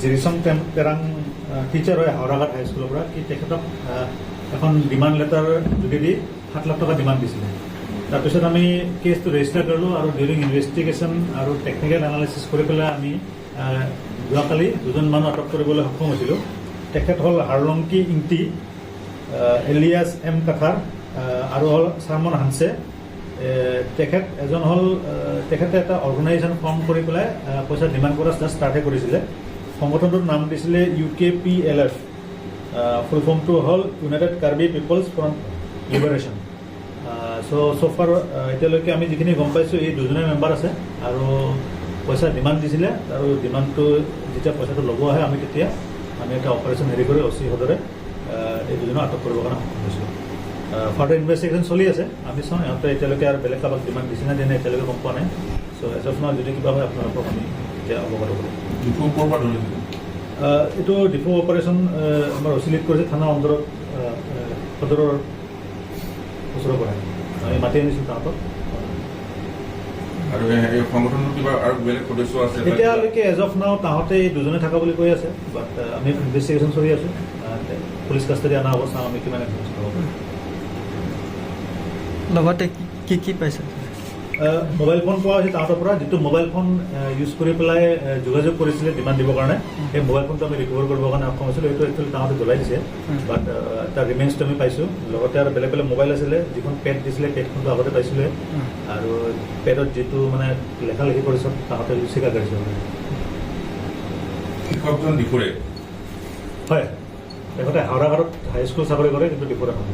জিৰিচং Terang teacher হয় হাওৰাঘাট হাইস্কুলৰ পৰা কি তেখেতক এখন ডিমাণ্ড লেটাৰ যোগেদি 7 লাখ টকা ডিমাণ্ড দিছিলে। তাৰপিছত আমি কেছটো ৰেজিষ্টাৰ কৰিলোঁ আৰু ডিউৰিং ইনভেষ্টিগেশ্যন আৰু টেকনিকেল এনালাইচিছ কৰি পেলাই আমি যোৱাকালি 2জন মানুহ আটক কৰিবলৈ সক্ষম হৈছিলোঁ। তেখেত হ'ল হাৰলংকি ইংটি, এলিয়াছ এম কাথাৰ আৰু হ'ল চাৰমন হানছে। এজন হ'ল তেখেতে এটা অৰ্গেনাইজেশ্যন ফৰ্ম কৰি পেলাই পইচা ডিমাণ্ড কৰা ষ্টাৰ্টহে কৰিছিলে। সংগঠনটোৰ নাম দিছিলে UKPLF, ফুল ফৰ্মটো হ'ল United Karbi People's Front Liberation. So' far এতিয়ালৈকে আমি যিখিনি গম পাইছোঁ এই 2জনে মেম্বাৰ আছে আৰু পইচা ডিমাণ্ড দিছিলে আৰু ডিমাণ্ডটো যেতিয়া পইচাটো ল'ব আহে আমি এটা অপাৰেশ্যন হেৰি কৰি OC সদৰে এই 2জনক আটক কৰিবৰ কাৰণে সক্ষম হৈছিলোঁ। ফাৰ্ডাৰ ইনভেষ্টিগেশ্যন চলি আছে। আমি চাওঁ ইহঁতে এতিয়ালৈকে আৰু বেলেগ কাৰোবাক ডিমাণ্ড দিছে নে দিয়া নাই এতিয়ালৈকে গম পোৱা নাই। চ' এজ অফ নাও যদি কিবা হয় আপোনালোকক আমি এতিয়া অৱগত কৰিম। এইটো ডিফু অপাৰেশ্যন আমাৰ OC লিড কৰিছে থানা অন্তৰত সদৰৰ ওচৰৰ পৰা আমি মাতি আনিছোঁ তাহাঁতক। এতিয়ালৈকে এজ অফ নাও তাহাঁতে এই 2জনে থকা বুলি কৈ আছে, বাট আমি ইনভেষ্টিগেশ্যন চলি আছোঁ। পুলিচ কাষ্টাডি অনা হ'ব, চাওঁ আমি কিমান ইনভেষ্ট হ'ব। লগতে কি পাইছে? মোবাইল ফোন পোৱা হৈছে তাহাঁতৰ পৰা, যিটো মোবাইল ফোন ইউজ কৰি পেলাই যোগাযোগ কৰিছিলে ডিমাণ্ড দিবৰ কাৰণে। সেই মোবাইল ফোনটো আমি ৰিকভাৰ কৰিবৰ কাৰণে সক্ষম হৈছিলোঁ। এইটো একচুৱেলি তাহাঁতে জ্বলাই দিছে, বাট তাৰ ৰিমেইনছটো আমি পাইছোঁ। লগতে আৰু বেলেগ মোবাইল আছিলে, যিখন পেড দিছিলে পেডখনটো আগতে পাইছিলে, আৰু পেডত যিটো মানে লেখা লিখি কৰিছে তাহাঁতে স্বীকাৰ কৰিছে। শিক্ষকজন ডিফুৰে হয়, তেখেতে হাওৰাঘাটত হাইস্কুল চাকৰি কৰে, কিন্তু ডিফুৰে হয়।